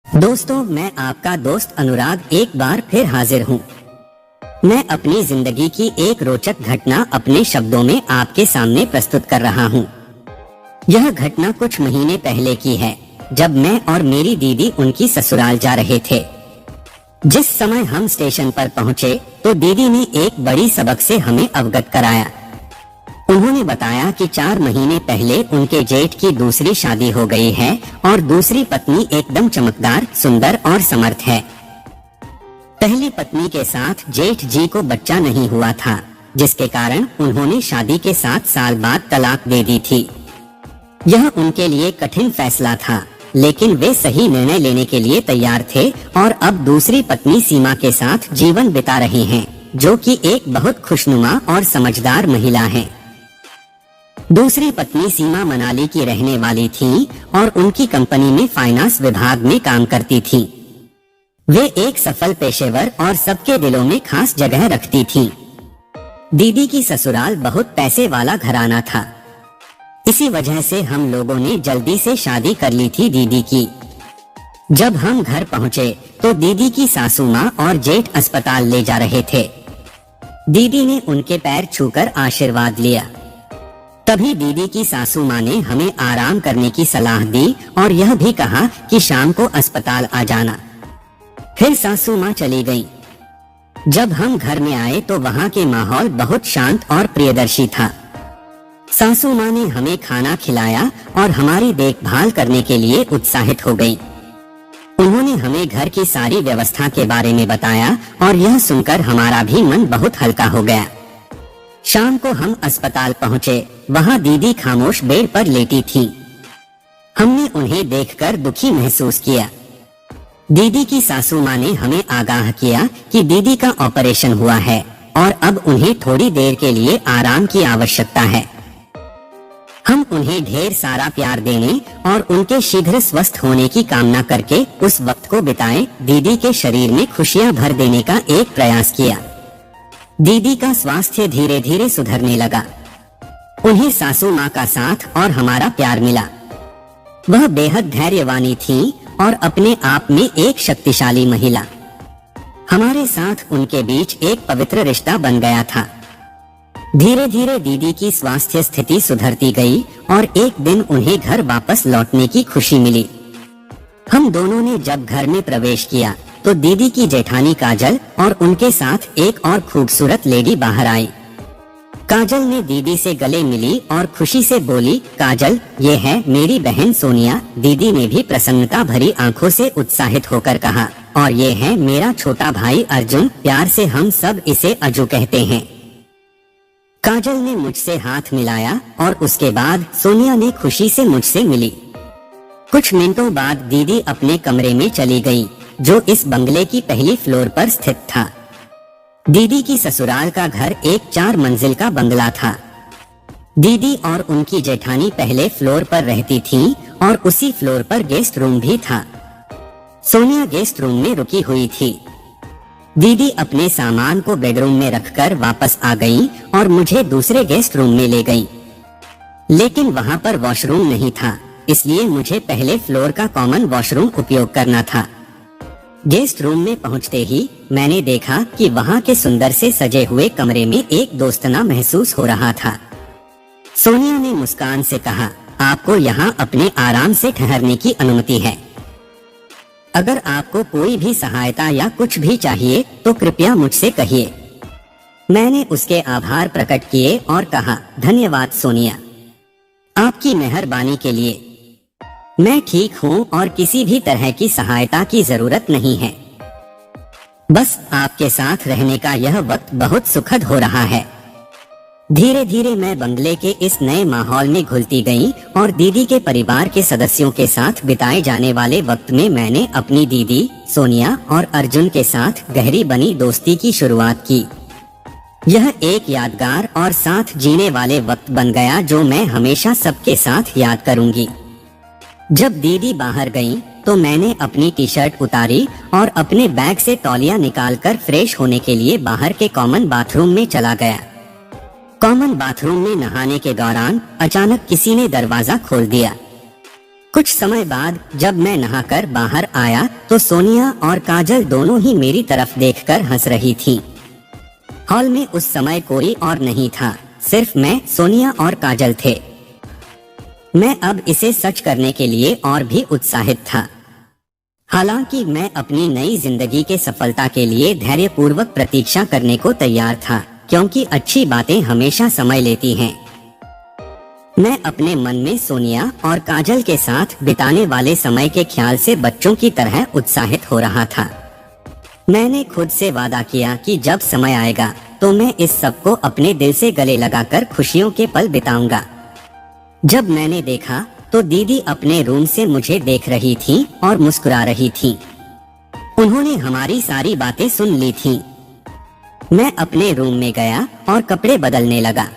दोस्तों, मैं आपका दोस्त अनुराग एक बार फिर हाजिर हूँ। मैं अपनी जिंदगी की एक रोचक घटना अपने शब्दों में आपके सामने प्रस्तुत कर रहा हूँ। यह घटना कुछ महीने पहले की है, जब मैं और मेरी दीदी उनकी ससुराल जा रहे थे। जिस समय हम स्टेशन पर पहुँचे तो दीदी ने एक बड़ी सबक से हमें अवगत कराया। उन्होंने बताया कि 4 महीने पहले उनके जेठ की दूसरी शादी हो गई है और दूसरी पत्नी एकदम चमकदार, सुंदर और समर्थ है। पहली पत्नी के साथ जेठ जी को बच्चा नहीं हुआ था, जिसके कारण उन्होंने शादी के 7 साल बाद तलाक दे दी थी। यह उनके लिए कठिन फैसला था, लेकिन वे सही निर्णय लेने के लिए तैयार थे और अब दूसरी पत्नी सीमा के साथ जीवन बिता रहे हैं, जो कि एक बहुत खुशनुमा और समझदार महिला है। दूसरी पत्नी सीमा मनाली की रहने वाली थी और उनकी कंपनी में फाइनेंस विभाग में काम करती थी। वे एक सफल पेशेवर और सबके दिलों में खास जगह रखती थी। दीदी की ससुराल बहुत पैसे वाला घराना था। इसी वजह से हम लोगों ने जल्दी से शादी कर ली थी दीदी की। जब हम घर पहुँचे तो दीदी की सासू माँ और जेठ अस्पताल ले जा रहे थे। दीदी ने उनके पैर छूकर आशीर्वाद लिया। तभी दीदी की सासू माँ ने हमें आराम करने की सलाह दी और यह भी कहा कि शाम को अस्पताल आ जाना। फिर सासू माँ चली गई। जब हम घर में आए तो वहाँ के माहौल बहुत शांत और प्रियदर्शी था। सासू माँ ने हमें खाना खिलाया और हमारी देखभाल करने के लिए उत्साहित हो गई। उन्होंने हमें घर की सारी व्यवस्था के बारे में बताया और यह सुनकर हमारा भी मन बहुत हल्का हो गया। शाम को हम अस्पताल पहुँचे। वहाँ दीदी खामोश बेड पर लेटी थी। हमने उन्हें देखकर दुखी महसूस किया। दीदी की सासू माँ ने हमें आगाह किया कि दीदी का ऑपरेशन हुआ है और अब उन्हें थोड़ी देर के लिए आराम की आवश्यकता है। हम उन्हें ढेर सारा प्यार देने और उनके शीघ्र स्वस्थ होने की कामना करके उस वक्त को बिताएं। दीदी के शरीर में खुशियाँ भर देने का एक प्रयास किया। दीदी का स्वास्थ्य धीरे धीरे सुधरने लगा। उन्हें सासू माँ का साथ और हमारा प्यार मिला। वह बेहद धैर्यवानी थी और अपने आप में एक शक्तिशाली महिला। हमारे साथ उनके बीच एक पवित्र रिश्ता बन गया था। धीरे धीरे दीदी की स्वास्थ्य स्थिति सुधरती गई और एक दिन उन्हें घर वापस लौटने की खुशी मिली। हम दोनों ने जब घर में प्रवेश किया तो दीदी की जेठानी काजल और उनके साथ एक और खूबसूरत लेडी बाहर आई। काजल ने दीदी से गले मिली और खुशी से बोली, काजल, ये है मेरी बहन सोनिया। दीदी ने भी प्रसन्नता भरी आंखों से उत्साहित होकर कहा, और ये है मेरा छोटा भाई अर्जुन, प्यार से हम सब इसे अजू कहते हैं। काजल ने मुझसे हाथ मिलाया और उसके बाद सोनिया ने खुशी से मुझसे मिली। कुछ मिनटों बाद दीदी अपने कमरे में चली गई, जो इस बंगले की पहली फ्लोर पर स्थित था। दीदी की ससुराल का घर एक 4 मंजिल का बंगला था। दीदी और उनकी जेठानी पहले फ्लोर पर रहती थीं और उसी फ्लोर पर गेस्ट रूम भी था। सोनिया गेस्ट रूम में रुकी हुई थी। दीदी अपने सामान को बेडरूम में रखकर वापस आ गई और मुझे दूसरे गेस्ट रूम में ले गई। लेकिन वहाँ पर वॉशरूम नहीं था, इसलिए मुझे पहले फ्लोर का कॉमन वॉशरूम उपयोग करना था। गेस्ट रूम में पहुंचते ही मैंने देखा कि वहां के सुंदर से सजे हुए कमरे में एक दोस्तना महसूस हो रहा था। सोनिया ने मुस्कान से कहा, आपको यहाँ अपने आराम से ठहरने की अनुमति है। अगर आपको कोई भी सहायता या कुछ भी चाहिए तो कृपया मुझसे कहिए। मैंने उसके आभार प्रकट किए और कहा, धन्यवाद सोनिया, आपकी मेहरबानी के लिए। मैं ठीक हूँ और किसी भी तरह की सहायता की जरूरत नहीं है। बस आपके साथ रहने का यह वक्त बहुत सुखद हो रहा है। धीरे धीरे मैं बंगले के इस नए माहौल में घुलती गई और दीदी के परिवार के सदस्यों के साथ बिताए जाने वाले वक्त में मैंने अपनी दीदी सोनिया और अर्जुन के साथ गहरी बनी दोस्ती की शुरुआत की। यह एक यादगार और साथ जीने वाले वक्त बन गया, जो मैं हमेशा सबके साथ याद करूंगी। जब दीदी बाहर गईं, तो मैंने अपनी टी शर्ट उतारी और अपने बैग से तौलिया निकालकर फ्रेश होने के लिए बाहर के कॉमन बाथरूम में चला गया। कॉमन बाथरूम में नहाने के दौरान अचानक किसी ने दरवाजा खोल दिया। कुछ समय बाद जब मैं नहाकर बाहर आया तो सोनिया और काजल दोनों ही मेरी तरफ देखकर हंस रही थीं। हॉल में उस समय कोई और नहीं था, सिर्फ मैं, सोनिया और काजल थे। मैं अब इसे सच करने के लिए और भी उत्साहित था। हालांकि मैं अपनी नई जिंदगी के सफलता के लिए धैर्यपूर्वक प्रतीक्षा करने को तैयार था, क्योंकि अच्छी बातें हमेशा समय लेती हैं। मैं अपने मन में सोनिया और काजल के साथ बिताने वाले समय के ख्याल से बच्चों की तरह उत्साहित हो रहा था। मैंने खुद से वादा किया कि जब समय आएगा तो मैं इस सब को अपने दिल से गले लगाकर खुशियों के पल बिताऊंगा। जब मैंने देखा तो दीदी अपने रूम से मुझे देख रही थी और मुस्कुरा रही थी। उन्होंने हमारी सारी बातें सुन ली थी। मैं अपने रूम में गया और कपड़े बदलने लगा।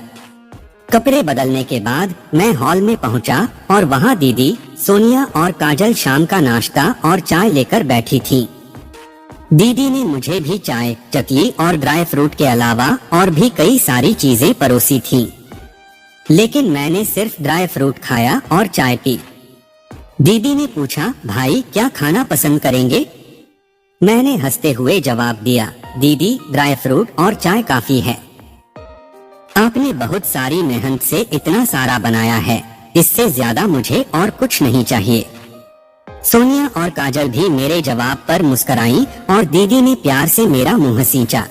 कपड़े बदलने के बाद मैं हॉल में पहुंचा और वहां दीदी, सोनिया और काजल शाम का नाश्ता और चाय लेकर बैठी थी। दीदी ने मुझे भी चाय, चकली और ड्राई फ्रूट के अलावा और भी कई सारी चीजें परोसी थीं। लेकिन मैंने सिर्फ ड्राई फ्रूट खाया और चाय पी। दीदी ने पूछा, भाई क्या खाना पसंद करेंगे? मैंने हंसते हुए जवाब दिया, दीदी ड्राई फ्रूट और चाय काफी है। आपने बहुत सारी मेहनत से इतना सारा बनाया है, इससे ज्यादा मुझे और कुछ नहीं चाहिए। सोनिया और काजल भी मेरे जवाब पर मुस्कुराईं और दीदी ने प्यार से मेरा मुंह सींचा।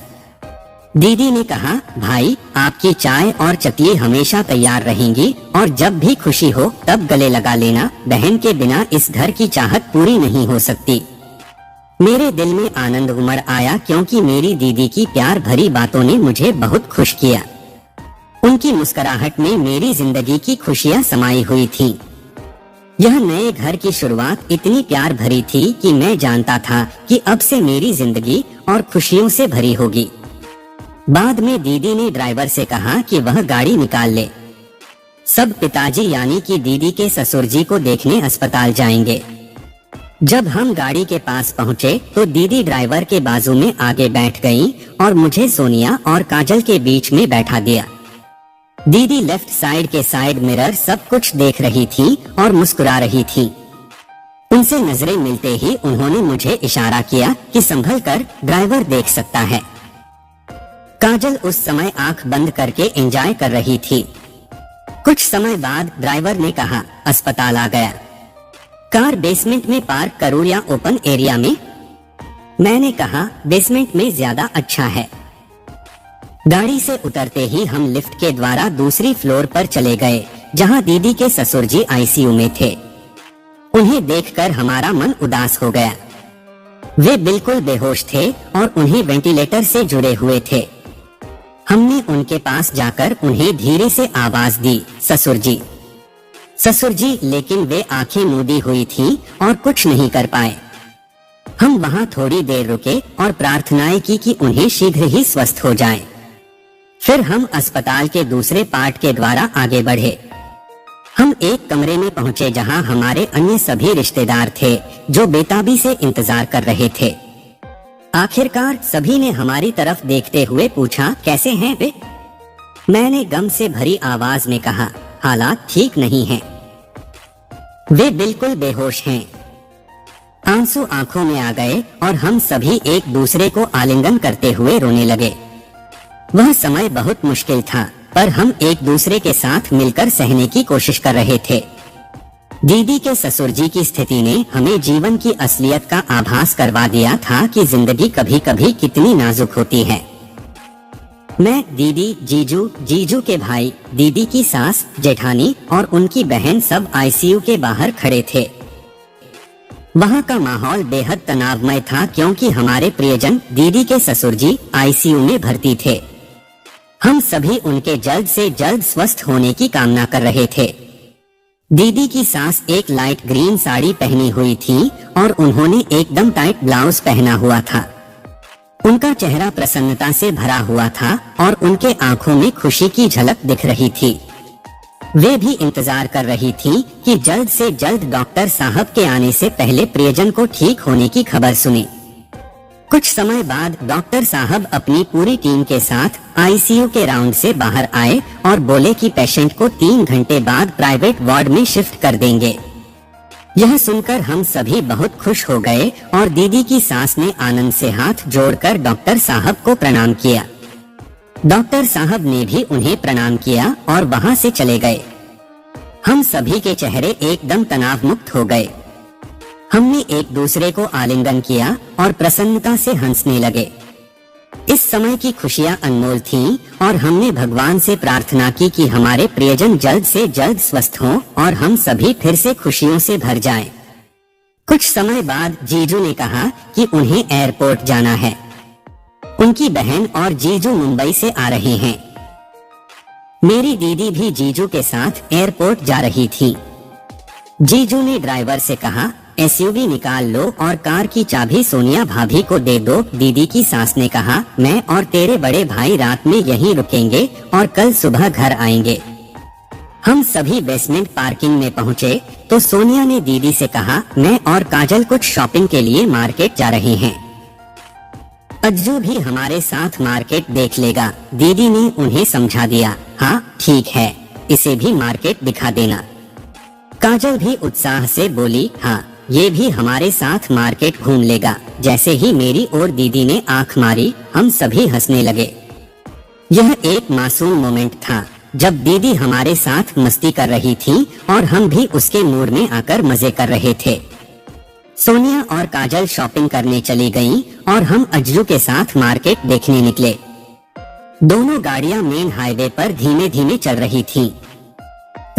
दीदी ने कहा, भाई आपकी चाय और चकली हमेशा तैयार रहेंगी और जब भी खुशी हो तब गले लगा लेना। बहन के बिना इस घर की चाहत पूरी नहीं हो सकती। मेरे दिल में आनंद उमड़ आया, क्योंकि मेरी दीदी की प्यार भरी बातों ने मुझे बहुत खुश किया। उनकी मुस्कुराहट में मेरी जिंदगी की खुशियाँ समाई हुई थीं। यह नए घर की शुरुआत इतनी प्यार भरी थी कि मैं जानता था कि अब से मेरी जिंदगी और खुशियों से भरी होगी। बाद में दीदी ने ड्राइवर से कहा कि वह गाड़ी निकाल ले। सब पिताजी यानी कि दीदी के ससुर जी को देखने अस्पताल जाएंगे। जब हम गाड़ी के पास पहुँचे तो दीदी ड्राइवर के बाजू में आगे बैठ गईं और मुझे सोनिया और काजल के बीच में बैठा दिया। दीदी लेफ्ट साइड के साइड मिरर सब कुछ देख रही थी और मुस्कुरा रही थी। उनसे नजरें मिलते ही उन्होंने मुझे इशारा किया कि संभल कर, ड्राइवर देख सकता है। काजल उस समय आंख बंद करके एंजॉय कर रही थी। कुछ समय बाद ड्राइवर ने कहा, अस्पताल आ गया। कार बेसमेंट में पार्क करूं या ओपन एरिया में? मैंने कहा, बेसमेंट में ज्यादा अच्छा है। गाड़ी से उतरते ही हम लिफ्ट के द्वारा दूसरी फ्लोर पर चले गए, जहां दीदी के ससुर जी आईसीयू में थे। उन्हें देखकर हमारा मन उदास हो गया। वे बिल्कुल बेहोश थे और उन्हें वेंटिलेटर से जुड़े हुए थे। हमने उनके पास जाकर उन्हें धीरे से आवाज दी, ससुर जी, ससुर जी, लेकिन वे आंखें मूंदी हुई थीं और कुछ नहीं कर पाए। हम वहां थोड़ी देर रुके और प्रार्थनाएं की कि उन्हें शीघ्र ही स्वस्थ हो जाएं। फिर हम अस्पताल के दूसरे पार्ट के द्वारा आगे बढ़े। हम एक कमरे में पहुंचे जहां हमारे अन्य सभी रिश्तेदार थे, जो बेताबी से इंतजार कर रहे थे। आखिरकार सभी ने हमारी तरफ देखते हुए पूछा, कैसे हैं वे? मैंने गम से भरी आवाज में कहा, हालात ठीक नहीं हैं। वे बिल्कुल बेहोश हैं। आंसू आंखों में आ गए और हम सभी एक दूसरे को आलिंगन करते हुए रोने लगे। वह समय बहुत मुश्किल था, पर हम एक दूसरे के साथ मिलकर सहने की कोशिश कर रहे थे। दीदी के ससुर जी की स्थिति ने हमें जीवन की असलियत का आभास करवा दिया था कि जिंदगी कभी कभी कितनी नाजुक होती है। मैं, दीदी, जीजू, जीजू के भाई, दीदी की सास, जेठानी और उनकी बहन सब आईसीयू के बाहर खड़े थे। वहाँ का माहौल बेहद तनावमय था, क्योंकि हमारे प्रियजन दीदी के ससुर जी आईसीयू में भर्ती थे। हम सभी उनके जल्द से जल्द स्वस्थ होने की कामना कर रहे थे। दीदी की सास एक लाइट ग्रीन साड़ी पहनी हुई थी और उन्होंने एकदम टाइट ब्लाउज पहना हुआ था। उनका चेहरा प्रसन्नता से भरा हुआ था और उनके आंखों में खुशी की झलक दिख रही थी। वे भी इंतजार कर रही थी कि जल्द से जल्द डॉक्टर साहब के आने से पहले प्रियजन को ठीक होने की खबर सुने। कुछ समय बाद डॉक्टर साहब अपनी पूरी टीम के साथ आईसीयू के राउंड से बाहर आए और बोले कि पेशेंट को 3 घंटे बाद प्राइवेट वार्ड में शिफ्ट कर देंगे। यह सुनकर हम सभी बहुत खुश हो गए और दीदी की सास ने आनंद से हाथ जोड़कर डॉक्टर साहब को प्रणाम किया। डॉक्टर साहब ने भी उन्हें प्रणाम किया और वहां से चले गए। हम सभी के चेहरे एकदम तनाव मुक्त हो गए। हमने एक दूसरे को आलिंगन किया और प्रसन्नता से हंसने लगे। इस समय की खुशियां अनमोल थीं और हमने भगवान से प्रार्थना की कि हमारे प्रियजन जल्द से जल्द स्वस्थ हों और हम सभी फिर से खुशियों से भर जाएं। कुछ समय बाद जीजू ने कहा कि उन्हें एयरपोर्ट जाना है। उनकी बहन और जीजू मुंबई से आ रहे हैं। मेरी दीदी भी जीजू के साथ एयरपोर्ट जा रही थी। जीजू ने ड्राइवर से कहा, एसयूवी निकाल लो और कार की चाबी सोनिया भाभी को दे दो। दीदी की सास ने कहा, मैं और तेरे बड़े भाई रात में यहीं रुकेंगे और कल सुबह घर आएंगे। हम सभी बेसमेंट पार्किंग में पहुँचे तो सोनिया ने दीदी से कहा, मैं और काजल कुछ शॉपिंग के लिए मार्केट जा रहे हैं। अज्जू भी हमारे साथ मार्केट देख लेगा। दीदी ने उन्हें समझा दिया। हाँ ठीक है, इसे भी मार्केट दिखा देना। काजल भी उत्साह से बोली, हाँ ये भी हमारे साथ मार्केट घूम लेगा। जैसे ही मेरी और दीदी ने आंख मारी, हम सभी हंसने लगे। यह एक मासूम मोमेंट था जब दीदी हमारे साथ मस्ती कर रही थी और हम भी उसके मूड में आकर मजे कर रहे थे। सोनिया और काजल शॉपिंग करने चली गईं और हम अज्जू के साथ मार्केट देखने निकले। दोनों गाड़ियां मेन हाईवे पर धीमे धीमे चल रही थीं।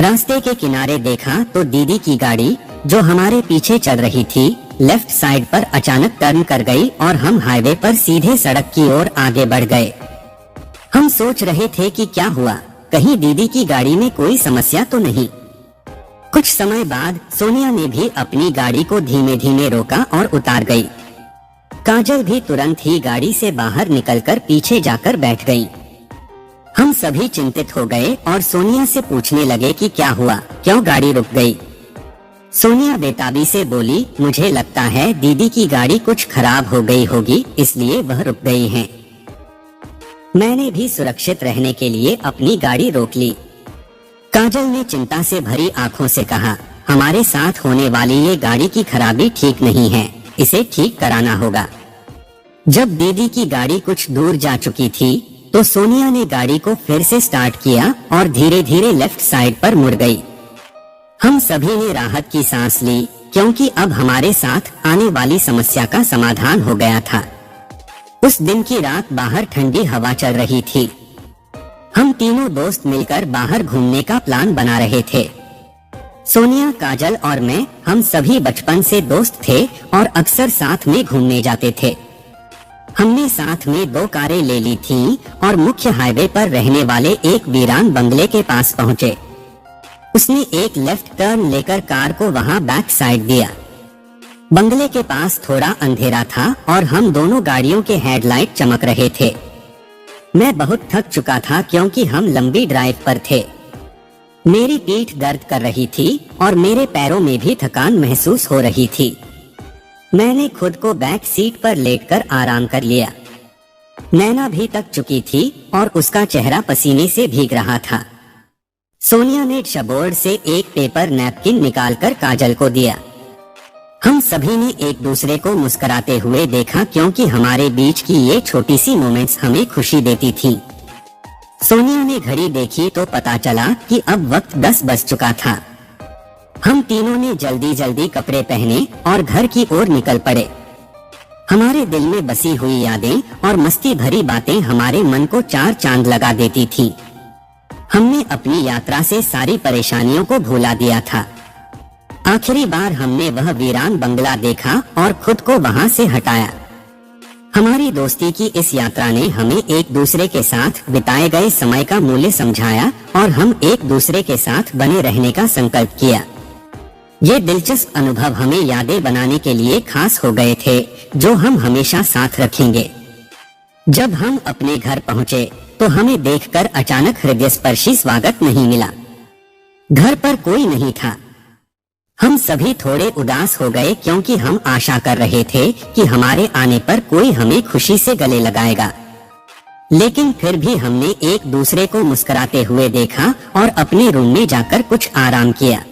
रास्ते के किनारे देखा तो दीदी की गाड़ी जो हमारे पीछे चल रही थी लेफ्ट साइड पर अचानक टर्न कर गई और हम हाईवे पर सीधे सड़क की ओर आगे बढ़ गए। हम सोच रहे थे कि क्या हुआ, कहीं दीदी की गाड़ी में कोई समस्या तो नहीं। कुछ समय बाद सोनिया ने भी अपनी गाड़ी को धीमे धीमे रोका और उतार गई। काजल भी तुरंत ही गाड़ी से बाहर निकलकर पीछे जाकर बैठ गई। हम सभी चिंतित हो गए और सोनिया से पूछने लगे कि क्या हुआ, क्यों गाड़ी रुक गई। सोनिया बेताबी से बोली, मुझे लगता है दीदी की गाड़ी कुछ खराब हो गई होगी, इसलिए वह रुक गई हैं। मैंने भी सुरक्षित रहने के लिए अपनी गाड़ी रोक ली। काजल ने चिंता से भरी आंखों से कहा, हमारे साथ होने वाली ये गाड़ी की खराबी ठीक नहीं है, इसे ठीक कराना होगा। जब दीदी की गाड़ी कुछ दूर जा चुकी थी तो सोनिया ने गाड़ी को फिर से स्टार्ट किया और धीरे धीरे लेफ्ट साइड पर मुड़ गई। हम सभी ने राहत की सांस ली क्योंकि अब हमारे साथ आने वाली समस्या का समाधान हो गया था। उस दिन की रात बाहर ठंडी हवा चल रही थी। हम तीनों दोस्त मिलकर बाहर घूमने का प्लान बना रहे थे। सोनिया, काजल और मैं, हम सभी बचपन से दोस्त थे और अक्सर साथ में घूमने जाते थे। हमने साथ में 2 कारें ले ली थीं और मुख्य हाईवे पर रहने वाले एक वीरान बंगले के पास पहुँचे। उसने एक लेफ्ट टर्न लेकर कार को वहां बैक साइड दिया। बंगले के पास थोड़ा अंधेरा था और हम दोनों गाड़ियों के हेडलाइट चमक रहे थे। मैं बहुत थक चुका था क्योंकि हम लंबी ड्राइव पर थे। मेरी पीठ दर्द कर रही थी और मेरे पैरों में भी थकान महसूस हो रही थी। मैंने खुद को बैक सीट पर लेटकर आराम कर लिया। नैना भी थक चुकी थी और उसका चेहरा पसीने से भीग रहा था। सोनिया ने शबोर्ड से एक पेपर नैपकिन निकालकर काजल को दिया। हम सभी ने एक दूसरे को मुस्कुराते हुए देखा क्योंकि हमारे बीच की ये छोटी सी मोमेंट्स हमें खुशी देती थी। सोनिया ने घड़ी देखी तो पता चला कि अब वक्त 10 बज चुका था। हम तीनों ने जल्दी जल्दी कपड़े पहने और घर की ओर निकल पड़े। हमारे दिल में बसी हुई यादें और मस्ती भरी बातें हमारे मन को 4 चांद लगा देती थी। हमने अपनी यात्रा से सारी परेशानियों को भुला दिया था। आखिरी बार हमने वह वीरान बंगला देखा और खुद को वहां से हटाया। हमारी दोस्ती की इस यात्रा ने हमें एक दूसरे के साथ बिताए गए समय का मूल्य समझाया और हम एक दूसरे के साथ बने रहने का संकल्प किया। ये दिलचस्प अनुभव हमें यादें बनाने के लिए खास हो गए थे, जो हम हमेशा साथ रखेंगे। जब हम अपने घर पहुंचे तो हमें देखकर अचानक हृदयस्पर्शी स्वागत नहीं मिला। घर पर कोई नहीं था। हम सभी थोड़े उदास हो गए क्योंकि हम आशा कर रहे थे कि हमारे आने पर कोई हमें खुशी से गले लगाएगा। लेकिन फिर भी हमने एक दूसरे को मुस्कुराते हुए देखा और अपने रूम में जाकर कुछ आराम किया।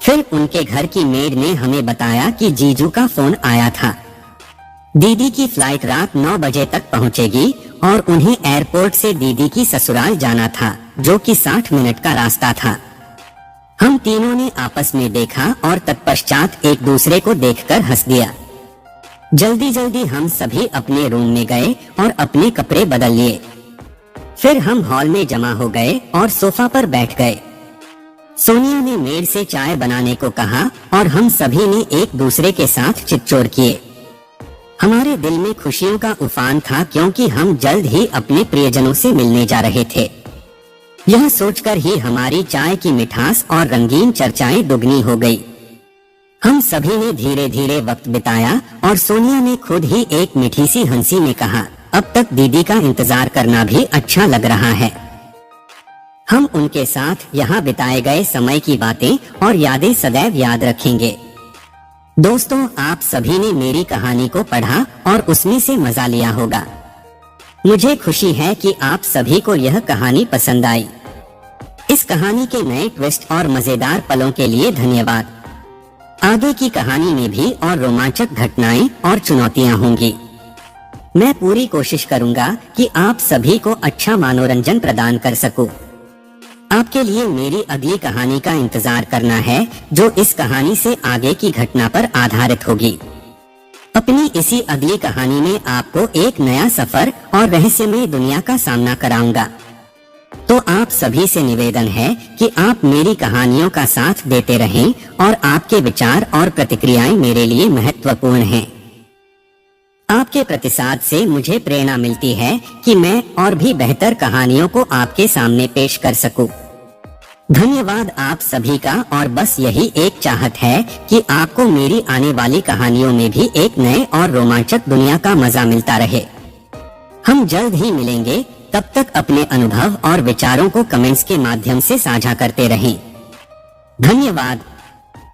फिर उनके घर की मेड ने हमें बताया कि जीजू का फोन आया था। दीदी की फ्लाइट रात 9 बजे तक पहुंचेगी और उन्हें एयरपोर्ट से दीदी की ससुराल जाना था, जो कि 60 मिनट का रास्ता था। हम तीनों ने आपस में देखा और तत्पश्चात एक दूसरे को देखकर हंस दिया। जल्दी जल्दी हम सभी अपने रूम में गए और अपने कपड़े बदल लिए। फिर हम हॉल में जमा हो गए और सोफा पर बैठ गए। सोनिया ने मेड से चाय बनाने को कहा और हम सभी ने एक दूसरे के साथ चितचोर किए। हमारे दिल में खुशियों का उफान था, क्योंकि हम जल्द ही अपने प्रियजनों से मिलने जा रहे थे। यह सोचकर ही हमारी चाय की मिठास और रंगीन चर्चाएं दुगनी हो गई। हम सभी ने धीरे धीरे वक्त बिताया और सोनिया ने खुद ही एक मीठी सी हंसी में कहा, अब तक दीदी का इंतजार करना भी अच्छा लग रहा है। हम उनके साथ यहाँ बिताए गए समय की बातें और यादें सदैव याद रखेंगे। दोस्तों, आप सभी ने मेरी कहानी को पढ़ा और उसमें से मजा लिया होगा। मुझे खुशी है कि आप सभी को यह कहानी पसंद आई। इस कहानी के नए ट्विस्ट और मजेदार पलों के लिए धन्यवाद। आगे की कहानी में भी और रोमांचक घटनाएं और चुनौतियां होंगी। मैं पूरी कोशिश करूंगा कि आप सभी को अच्छा मनोरंजन प्रदान कर सकूं। आपके लिए मेरी अगली कहानी का इंतजार करना है, जो इस कहानी से आगे की घटना पर आधारित होगी। अपनी इसी अगली कहानी में आपको एक नया सफर और रहस्यमय दुनिया का सामना कराऊंगा। तो आप सभी से निवेदन है कि आप मेरी कहानियों का साथ देते रहें और आपके विचार और प्रतिक्रियाएं मेरे लिए महत्वपूर्ण हैं। आपके प्रतिसाद से मुझे प्रेरणा मिलती है कि मैं और भी बेहतर कहानियों को आपके सामने पेश कर सकूं। धन्यवाद आप सभी का, और बस यही एक चाहत है कि आपको मेरी आने वाली कहानियों में भी एक नए और रोमांचक दुनिया का मजा मिलता रहे। हम जल्द ही मिलेंगे, तब तक अपने अनुभव और विचारों को कमेंट्स के माध्यम से साझा करते रहें। धन्यवाद।